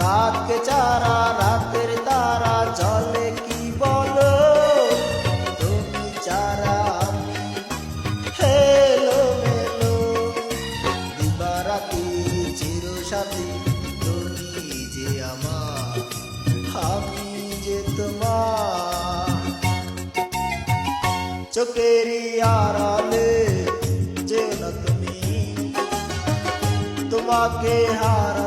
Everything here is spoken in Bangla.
রাতকে চারা রাতের তারা চলে কি বলো তুমি চারা আমি হেলো মেলো দিবারাতি চিরসাথী তুমি যে আমার আমি যে তোমার চোখেরই আড়ালে যেও না তুমি তোমাকে হারা